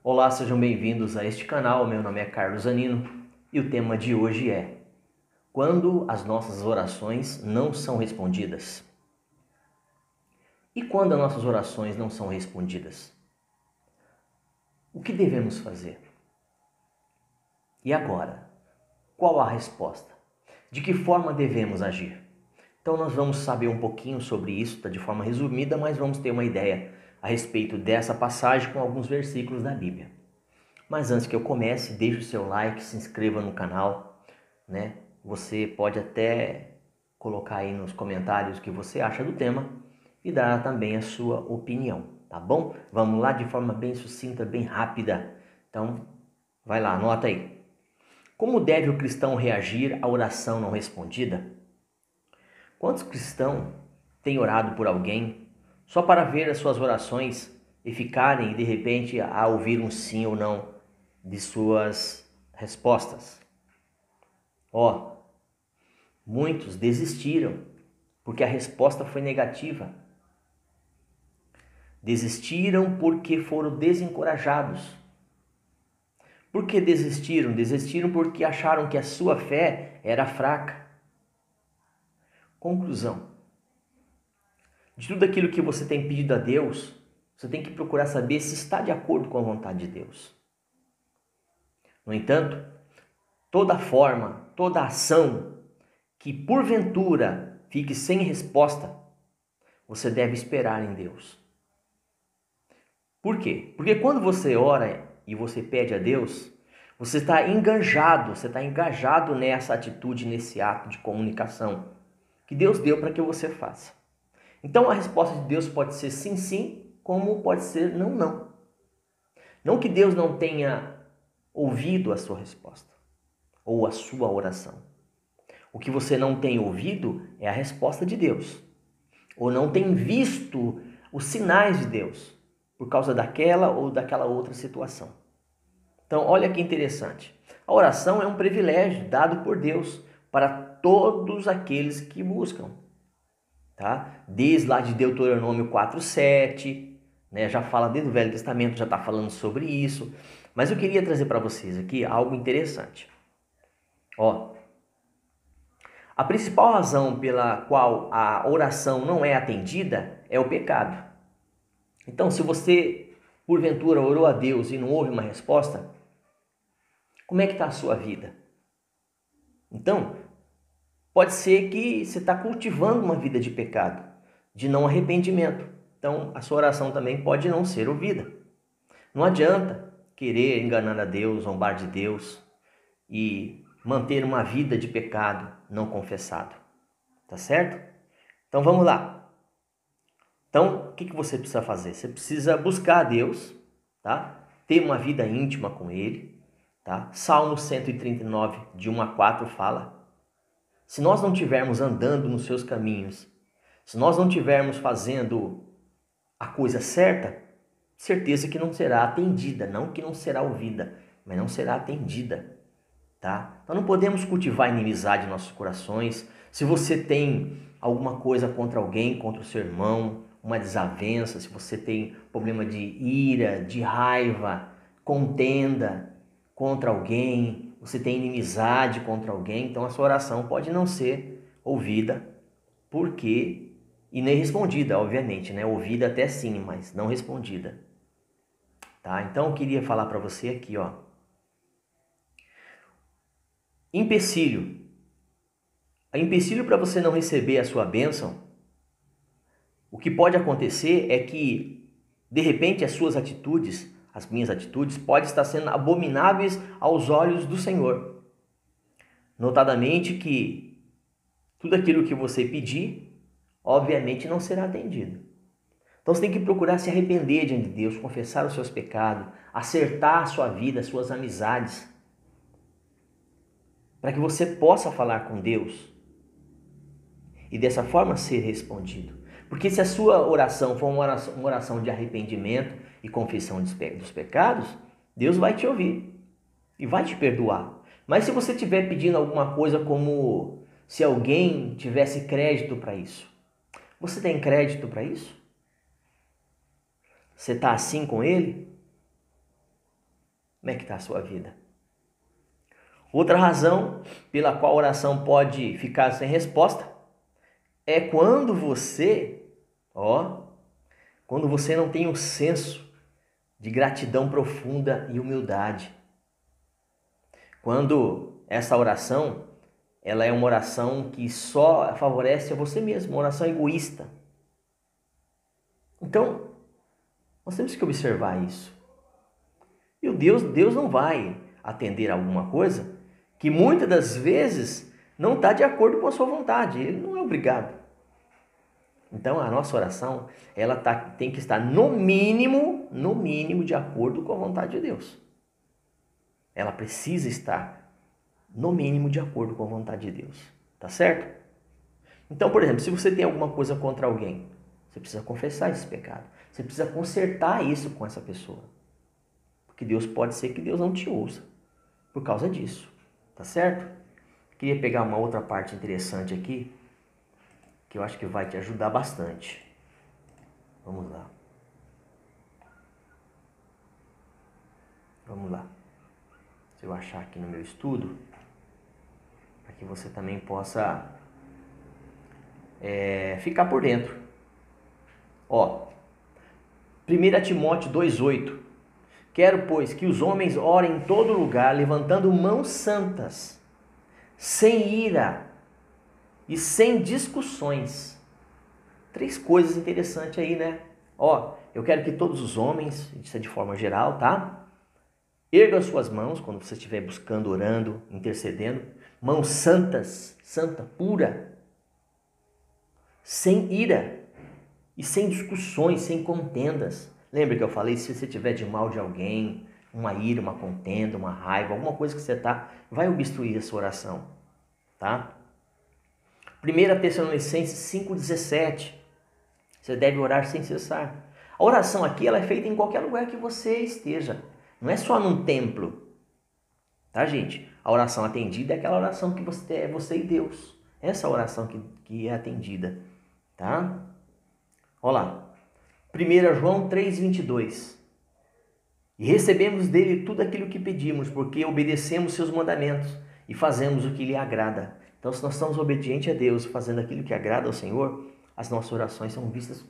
Olá, sejam bem-vindos a este canal. Meu nome é Carlos Zanino e o tema de hoje é: quando as nossas orações não são respondidas? E quando as nossas orações não são respondidas? O que devemos fazer? E agora? Qual a resposta? De que forma devemos agir? Então nós vamos saber um pouquinho sobre isso, de forma resumida, mas vamos ter uma ideia a respeito dessa passagem com alguns versículos da Bíblia. Mas antes que eu comece, deixe o seu like, se inscreva no canal, né? Você pode até colocar aí nos comentários o que você acha do tema e dar também a sua opinião, tá bom? Vamos lá de forma bem sucinta, bem rápida. Então, vai lá, anota aí. Como deve o cristão reagir à oração não respondida? Quantos cristãos têm orado por alguém só para ver as suas orações e ficarem de repente a ouvir um sim ou não de suas respostas? Muitos desistiram porque a resposta foi negativa. Desistiram porque foram desencorajados. Por que desistiram? Desistiram porque acharam que a sua fé era fraca. Conclusão: de tudo aquilo que você tem pedido a Deus, você tem que procurar saber se está de acordo com a vontade de Deus. No entanto, toda forma, toda ação que porventura fique sem resposta, você deve esperar em Deus. Por quê? Porque quando você ora e você pede a Deus, você está engajado nessa atitude, nesse ato de comunicação que Deus deu para que você faça. Então a resposta de Deus pode ser sim, sim, como pode ser não, não. Não que Deus não tenha ouvido a sua resposta ou a sua oração. O que você não tem ouvido é a resposta de Deus, ou não tem visto os sinais de Deus por causa daquela ou daquela outra situação. Então, olha que interessante. A oração é um privilégio dado por Deus para todos aqueles que buscam, tá? Desde lá de Deuteronômio 4:7, né? Já fala desde o Velho Testamento, já está falando sobre isso. Mas eu queria trazer para vocês aqui algo interessante. A principal razão pela qual a oração não é atendida é o pecado. Então, se você porventura orou a Deus e não houve uma resposta, como é que está a sua vida? Então, pode ser que você está cultivando uma vida de pecado, de não arrependimento. Então, a sua oração também pode não ser ouvida. Não adianta querer enganar a Deus, zombar de Deus e manter uma vida de pecado não confessado. Tá certo? Então vamos lá. Então, o que você precisa fazer? Você precisa buscar a Deus, tá? Ter uma vida íntima com Ele, tá? Salmo 139, de 1 a 4 fala: se nós não estivermos andando nos seus caminhos, se nós não estivermos fazendo a coisa certa, certeza que não será atendida, não que não será ouvida, mas não será atendida, tá? Então não podemos cultivar inimizade em nossos corações. Se você tem alguma coisa contra alguém, contra o seu irmão, uma desavença, se você tem problema de ira, de raiva, contenda contra alguém, você tem inimizade contra alguém, então a sua oração pode não ser ouvida, porque e nem respondida, obviamente, né? Ouvida até sim, mas não respondida, tá? Então eu queria falar para você aqui, empecilho. Empecilho para você não receber a sua bênção. O que pode acontecer é que, de repente, as suas atitudes, as minhas atitudes, podem estar sendo abomináveis aos olhos do Senhor. Notadamente que tudo aquilo que você pedir, obviamente não será atendido. Então você tem que procurar se arrepender diante de Deus, confessar os seus pecados, acertar a sua vida, as suas amizades, para que você possa falar com Deus e dessa forma ser respondido. Porque se a sua oração for uma oração de arrependimento e confissão dos pecados, Deus vai te ouvir e vai te perdoar. Mas se você estiver pedindo alguma coisa como se alguém tivesse crédito para isso, você tem crédito para isso? Você está assim com ele? Como é que está a sua vida? Outra razão pela qual a oração pode ficar sem resposta é quando você não tem um senso de gratidão profunda e humildade. Quando essa oração, ela é uma oração que só favorece a você mesmo, uma oração egoísta. Então, nós temos que observar isso. E Deus não vai atender alguma coisa que muitas das vezes não está de acordo com a sua vontade. Ele não é obrigado. Então, a nossa oração, ela tem que estar no mínimo, de acordo com a vontade de Deus. Ela precisa estar, no mínimo, de acordo com a vontade de Deus. Tá certo? Então, por exemplo, se você tem alguma coisa contra alguém, você precisa confessar esse pecado. Você precisa consertar isso com essa pessoa. Porque pode ser que Deus não te ouça por causa disso. Tá certo? Queria pegar uma outra parte interessante aqui, que eu acho que vai te ajudar bastante. Vamos lá. Se eu achar aqui no meu estudo, para que você também possa ficar por dentro. 1 Timóteo 2,8. Quero, pois, que os homens orem em todo lugar, levantando mãos santas, sem ira e sem discussões. 3 coisas interessantes aí, né? Eu quero que todos os homens, isso é de forma geral, tá? Erga as suas mãos quando você estiver buscando, orando, intercedendo. Mãos santas, santa, pura. Sem ira e sem discussões, sem contendas. Lembra que eu falei, se você tiver de mal de alguém, uma ira, uma contenda, uma raiva, alguma coisa que você vai obstruir a sua oração, tá? 1 Tessalonicenses 5,17. Você deve orar sem cessar. A oração aqui, ela é feita em qualquer lugar que você esteja. Não é só num templo. Tá, gente? A oração atendida é aquela oração que é você e Deus. Essa oração que é atendida. Tá? Olha lá. 1 João 3,22. E recebemos dele tudo aquilo que pedimos, porque obedecemos seus mandamentos e fazemos o que lhe agrada. Então, se nós estamos obedientes a Deus, fazendo aquilo que agrada ao Senhor, as nossas orações são vistas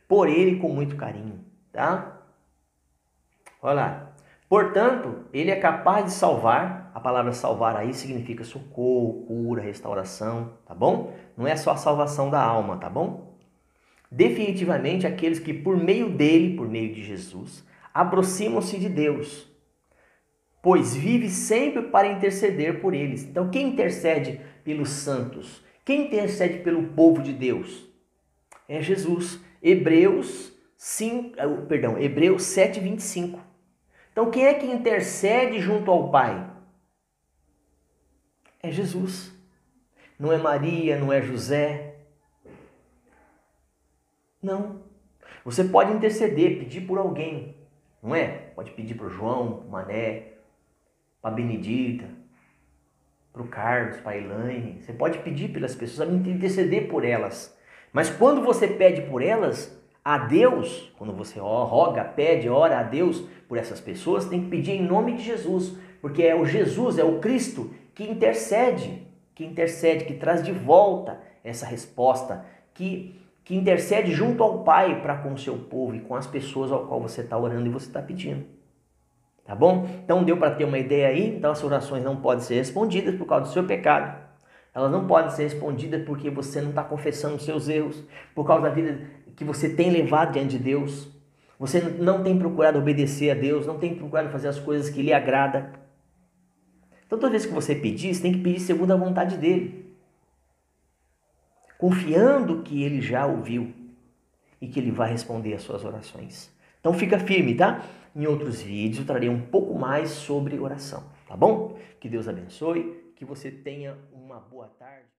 por Ele com muito carinho, tá? Olha lá. Portanto, Ele é capaz de salvar. A palavra salvar aí significa socorro, cura, restauração, tá bom? Não é só a salvação da alma, tá bom? Definitivamente aqueles que por meio dele, por meio de Jesus, aproximam-se de Deus, pois vive sempre para interceder por eles. Então, quem intercede pelos santos? Quem intercede pelo povo de Deus? É Jesus. Hebreus 7,25. Então, quem é que intercede junto ao Pai? É Jesus. Não é Maria, não é José. Não. Você pode interceder, pedir por alguém, não é? Pode pedir para o João, para o Mané, para a Benedita, para o Carlos, para a Elaine. Você pode pedir pelas pessoas, interceder por elas. Mas quando você pede por elas, a Deus, quando você roga, pede, ora a Deus por essas pessoas, tem que pedir em nome de Jesus, porque é o Jesus, é o Cristo que intercede, que traz de volta essa resposta, que intercede junto ao Pai para com o seu povo e com as pessoas ao qual você está orando e você está pedindo. Tá bom? Então deu para ter uma ideia aí? Então as orações não podem ser respondidas por causa do seu pecado. Elas não podem ser respondidas porque você não está confessando os seus erros, por causa da vida que você tem levado diante de Deus. Você não tem procurado obedecer a Deus, não tem procurado fazer as coisas que lhe agrada. Então toda vez que você pedir, você tem que pedir segundo a vontade dele, confiando que ele já ouviu e que ele vai responder às suas orações. Então fica firme, tá? Em outros vídeos eu trarei um pouco mais sobre oração, tá bom? Que Deus abençoe, que você tenha uma boa tarde.